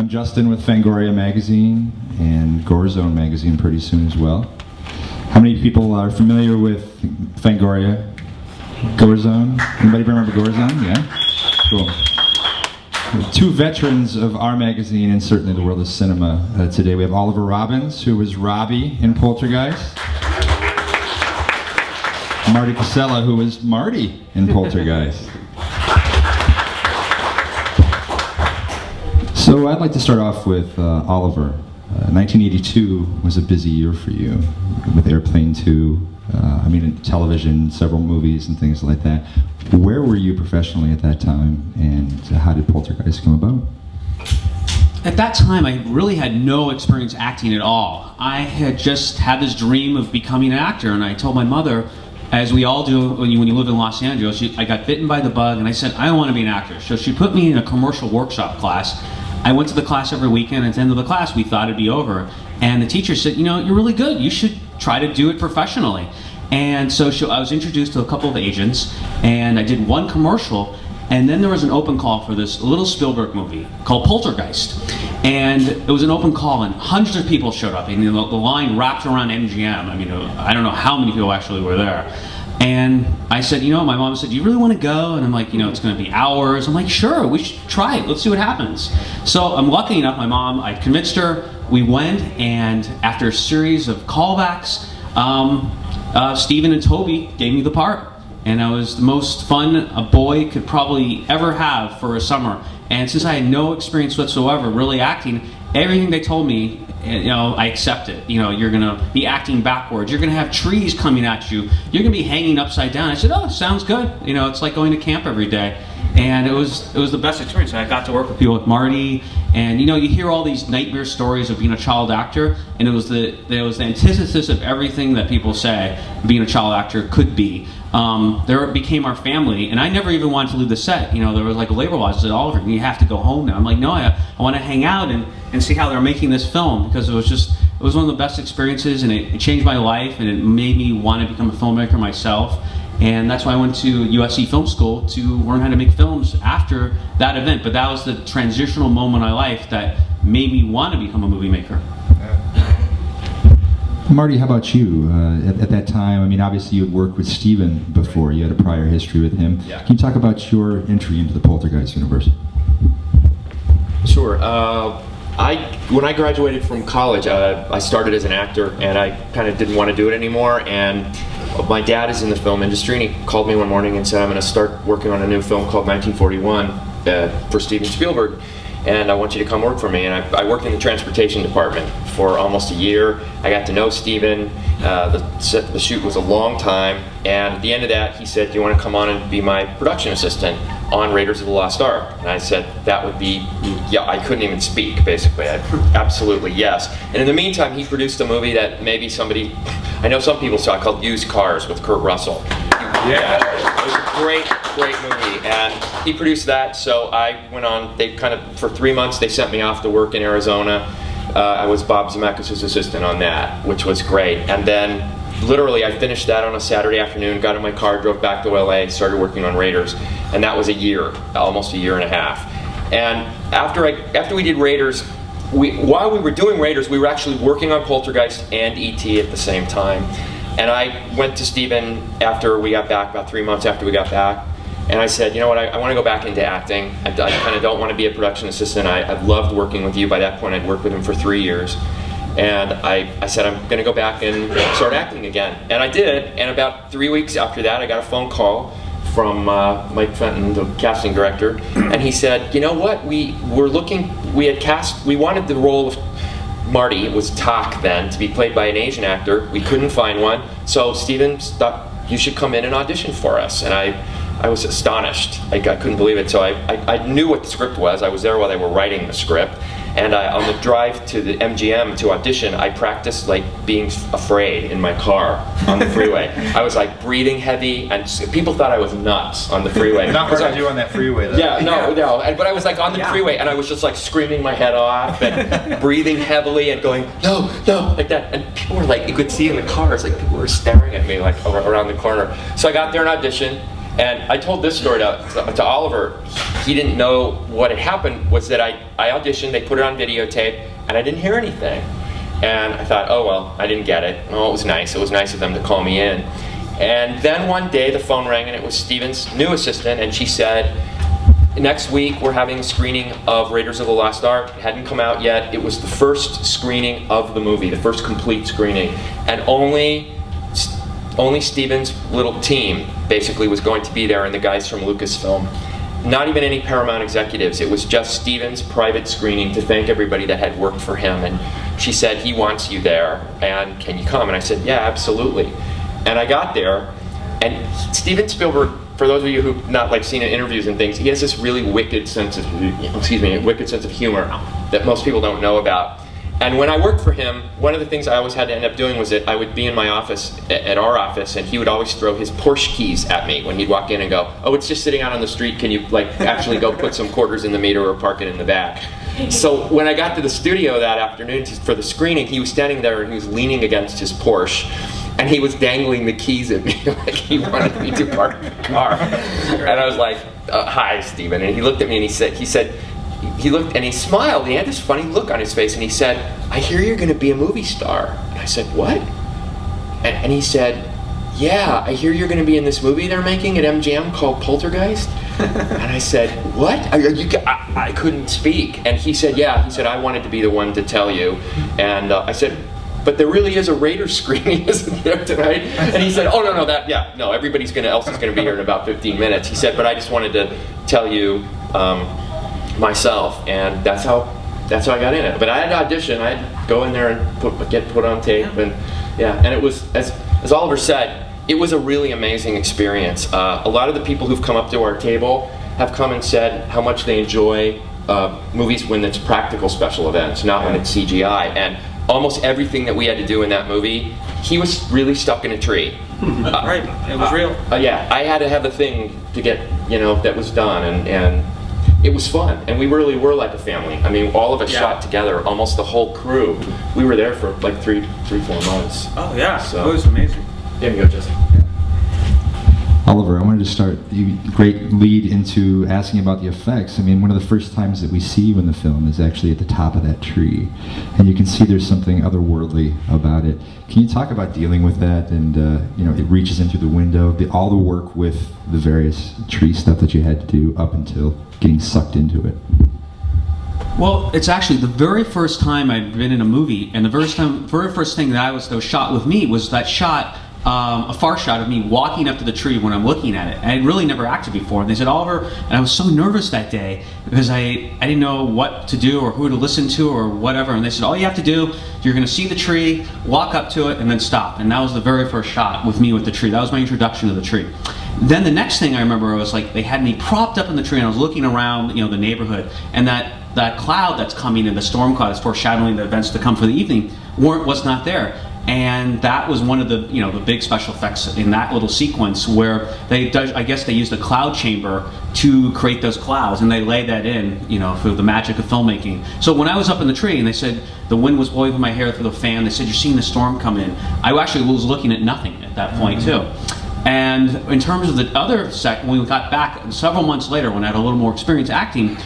I'm Justin with Fangoria magazine and Gore Zone magazine pretty soon as well. How many people are familiar with Fangoria? Gore Zone? Anybody remember Gore Zone? Yeah? Cool. Two veterans of our magazine and certainly the world of cinema today. We have Oliver Robbins, who was Robbie in Poltergeist. Marty Casella, who was Marty in Poltergeist. So I'd like to start off with Oliver. 1982 was a busy year for you with Airplane 2, television, several movies and things like that. Where were you professionally at that time, and how did Poltergeist come about? At that time, I really had no experience acting at all. I had just had this dream of becoming an actor, and I told my mother, as we all do when you live in Los Angeles, I got bitten by the bug, and I said, I want to be an actor. So she put me in a commercial workshop class. I went to the class every weekend, and at the end of the class, we thought it'd be over. And the teacher said, you're really good. You should try to do it professionally. And so I was introduced to a couple of agents, and I did one commercial, and then there was an open call for this little Spielberg movie called Poltergeist. And it was an open call, and hundreds of people showed up, and the line wrapped around MGM. I don't know how many people actually were there. And I said, my mom said, do you really want to go? And I'm like, it's going to be hours. I'm like, sure, we should try it. Let's see what happens. So I'm lucky enough, my mom, I convinced her. We went, and after a series of callbacks, Stephen and Toby gave me the part. And I was the most fun a boy could probably ever have for a summer. And since I had no experience whatsoever really acting, everything they told me, I accept it. You're gonna be acting backwards. You're gonna have trees coming at you. You're gonna be hanging upside down. I said, oh, sounds good. It's like going to camp every day. And it was the best experience. I got to work with people like Marty, and you hear all these nightmare stories of being a child actor, and it was the antithesis of everything that people say being a child actor could be. There became our family, and I never even wanted to leave the set. There was like a labor law. I said, Oliver, you have to go home now. I'm like, no, I want to hang out and see how they're making this film, because it was one of the best experiences, and it changed my life, and it made me want to become a filmmaker myself. And that's why I went to USC Film School to learn how to make films after that event. But that was the transitional moment in my life that made me want to become a movie maker. Marty, how about you? At that time, obviously you had worked with Stephen before. You had a prior history with him. Yeah. Can you talk about your entry into the Poltergeist universe? Sure. When I graduated from college, I started as an actor, and I kind of didn't want to do it anymore. And my dad is in the film industry, and he called me one morning and said, I'm going to start working on a new film called 1941 for Steven Spielberg, and I want you to come work for me. And I worked in the transportation department for almost a year. I got to know Steven. The shoot was a long time, and at the end of that, he said, do you want to come on and be my production assistant on Raiders of the Lost Ark? And I said, that would be, yeah, I couldn't even speak, basically. Absolutely, yes. And in the meantime, he produced a movie that maybe I know some people saw, called Used Cars with Kurt Russell. Yeah. It was a great movie, and he produced that, so I went on, for 3 months, they sent me off to work in Arizona. I was Bob Zemeckis' assistant on that, which was great. And then, literally, I finished that on a Saturday afternoon, got in my car, drove back to LA, started working on Raiders, and that was a year, almost a year and a half. And after we did Raiders, while we were doing Raiders, we were actually working on Poltergeist and E.T. at the same time. And I went to Stephen after we got back, about 3 months after we got back, and I said, you know what, I want to go back into acting. I kind of don't want to be a production assistant. I loved working with you. By that point, I'd worked with him for 3 years. And I said, I'm going to go back and start acting again. And I did, and about 3 weeks after that, I got a phone call from Mike Fenton, the casting director, and he said, you know what, we wanted the role of Marty, it was Tak then, to be played by an Asian actor. We couldn't find one, so Steven thought, you should come in and audition for us. And I was astonished. I couldn't believe it. So I knew what the script was. I was there while they were writing the script. And on the drive to the MGM to audition, I practiced being afraid in my car on the freeway. I was breathing heavy, and people thought I was nuts on the freeway. Not what I do on that freeway, though. Yeah, no. But I was on the freeway, and I was just screaming my head off and breathing heavily and going, no, like that. And people were you could see in the cars, people were staring at me around the corner. So I got there and auditioned. And I told this story to Oliver. he didn't know what had happened was that I auditioned, they put it on videotape, and I didn't hear anything. And I thought, oh well, I didn't get it. Oh, it was nice. It was nice of them to call me in. And then one day the phone rang and it was Steven's new assistant, and she said, next week we're having a screening of Raiders of the Lost Ark. It hadn't come out yet. It was the first screening of the movie, the first complete screening. And only Steven's little team basically was going to be there, and the guys from Lucasfilm. Not even any Paramount executives. It was just Steven's private screening to thank everybody that had worked for him. And she said, he wants you there, and can you come? And I said, yeah, absolutely. And I got there, and Steven Spielberg, for those of you who've not like seen in interviews and things, he has this really wicked sense of humor that most people don't know about. And when I worked for him, one of the things I always had to end up doing was that I would be in my office, at our office, and he would always throw his Porsche keys at me when he'd walk in and go, oh, it's just sitting out on the street, can you like actually go put some quarters in the meter or park it in the back? So when I got to the studio that afternoon for the screening, he was standing there and he was leaning against his Porsche, and he was dangling the keys at me like he wanted me to park the car. And I was like, hi, Steven. And he looked at me and he looked and he smiled. He had this funny look on his face, and he said, I hear you're going to be a movie star. And I said, what? And he said, yeah, I hear you're going to be in this movie they're making at MGM called Poltergeist. And I said, what? I couldn't speak. And he said, yeah. He said, I wanted to be the one to tell you. And I said, but there really is a Raiders screening, isn't there, tonight? And he said, oh, no, everybody else is going to be here in about 15 minutes. He said, but I just wanted to tell you myself, and that's how I got in it. But I had to audition. I had to go in there and get put on tape, and it was, as Oliver said, it was a really amazing experience. A lot of the people who've come up to our table have come and said how much they enjoy movies when it's practical special events, not when it's CGI. And almost everything that we had to do in that movie, he was really stuck in a tree. Right, it was real. Yeah, I had to have a thing to get, that was done, and it was fun, and we really were like a family. I mean, all of us shot together, almost the whole crew. We were there for like 4 months. Oh yeah, so, it was amazing. There you go, Justin. Oliver, I wanted to start, great lead into asking about the effects. I mean, one of the first times that we see you in the film is actually at the top of that tree, and you can see there's something otherworldly about it. Can you talk about dealing with that, and it reaches in through the window, all the work with the various tree stuff that you had to do up until getting sucked into it? Well, it's actually the very first time I'd been in a movie, and the very first thing that was shot with me was that shot, a far shot of me walking up to the tree when I'm looking at it. I had really never acted before, and they said, Oliver, and I was so nervous that day because I didn't know what to do or who to listen to or whatever, and they said, all you have to do, you're going to see the tree, walk up to it, and then stop. And that was the very first shot with me with the tree. That was my introduction to the tree. Then the next thing I remember was like they had me propped up in the tree, and I was looking around, the neighborhood, and that cloud that's coming in, the storm cloud that's foreshadowing the events to come for the evening, was not there. And that was one of the the big special effects in that little sequence where I guess they used a cloud chamber to create those clouds, and they laid that in through the magic of filmmaking. So when I was up in the tree and they said the wind was blowing my hair through the fan, they said you're seeing the storm come in, I actually was looking at nothing at that point too. And in terms of the other when we got back several months later, when I had a little more experience acting,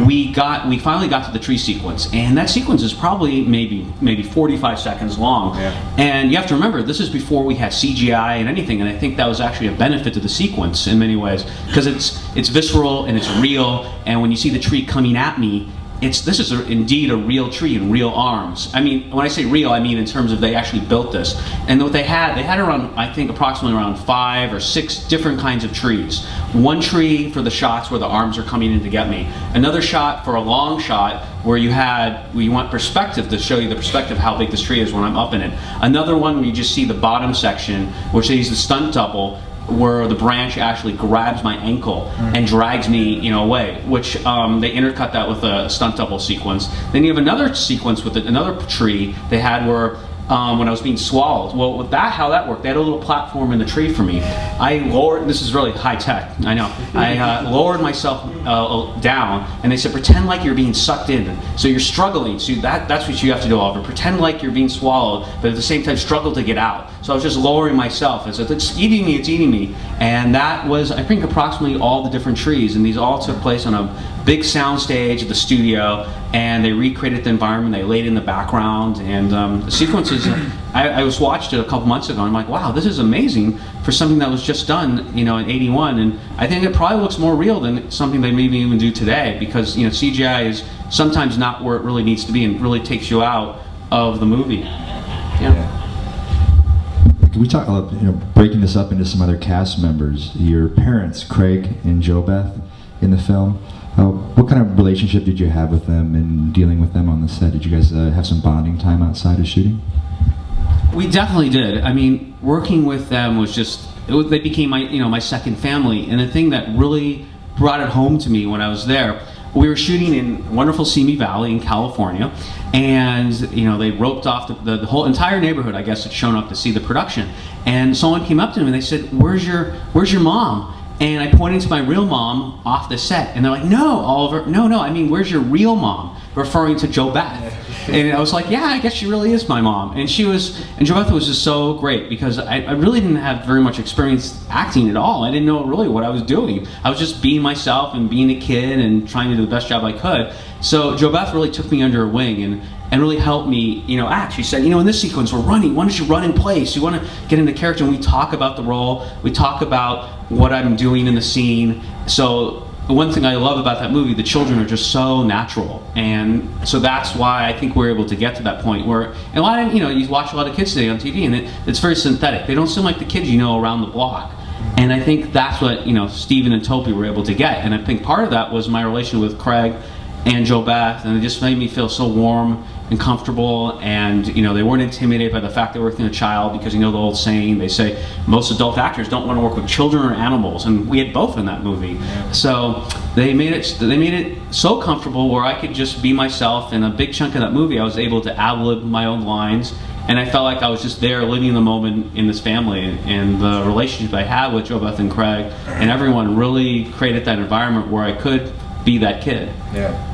we finally got to the tree sequence, and that sequence is probably maybe 45 seconds long. Yeah. And you have to remember, this is before we had CGI and anything, and I think that was actually a benefit to the sequence in many ways, because it's visceral and it's real, and when you see the tree coming at me, this is indeed a real tree and real arms. I mean, when I say real, I mean in terms of they actually built this. And what they had around, I think, approximately around 5 or 6 different kinds of trees. One tree for the shots where the arms are coming in to get me. Another shot for a long shot where you want perspective to show you the perspective how big this tree is when I'm up in it. Another one where you just see the bottom section, which they use the stunt double, where the branch actually grabs my ankle and drags me, away, which they intercut that with a stunt double sequence. Then you have another sequence with another tree they had where when I was being swallowed. Well, with how that worked, they had a little platform in the tree for me. This is really high tech, I know. I lowered myself down, and they said, pretend like you're being sucked in. So you're struggling. So that's what you have to do, Oliver. Pretend like you're being swallowed, but at the same time struggle to get out. So I was just lowering myself as if it's eating me, it's eating me. And that was, I think, approximately all the different trees. And these all took place on a big sound stage at the studio. And they recreated the environment. They laid in the background. And the sequences, I was watched it a couple months ago. And I'm like, wow, this is amazing for something that was just done, you know, in '81. And I think it probably looks more real than something they maybe even do today, because, you know, CGI is sometimes not where it really needs to be and really takes you out of the movie. Yeah. Can we talk about, breaking this up into some other cast members? Your parents, Craig and Jo Beth, in the film. What kind of relationship did you have with them and dealing with them on the set? Did you guys have some bonding time outside of shooting? We definitely did. I mean, working with them was just, they became my, my second family. And the thing that really brought it home to me when I was there, we were shooting in wonderful Simi Valley in California, and they roped off the whole entire neighborhood, I guess, had shown up to see the production. And someone came up to me and they said, "Where's your mom?" And I pointed to my real mom off the set, and they're like, "No, Oliver, no, I mean, where's your real mom?" Referring to Jo Beth. And I was like, yeah, I guess she really is my mom. And Jo Beth was just so great, because I really didn't have very much experience acting at all. I didn't know really what I was doing. I was just being myself and being a kid and trying to do the best job I could. So Jo Beth really took me under her wing and really helped me, act. She said, in this sequence we're running, why don't you run in place? You want to get into character, and we talk about the role, we talk about what I'm doing in the scene. So the one thing I love about that movie, the children are just so natural, and so that's why I think we're able to get to that point where, and a lot of, you watch a lot of kids today on TV, and it's very synthetic. They don't seem like the kids around the block, and I think that's what Steven and Topi were able to get, and I think part of that was my relation with Craig and Jo Beth, and it just made me feel so warm and comfortable, and they weren't intimidated by the fact they were working with a child, because the old saying, they say most adult actors don't want to work with children or animals, and we had both in that movie. So they made it so comfortable where I could just be myself, and a big chunk of that movie I was able to ad-lib my own lines, and I felt like I was just there living the moment in this family, and the relationship I had with Jo Beth and Craig and everyone really created that environment where I could be that kid. Yeah.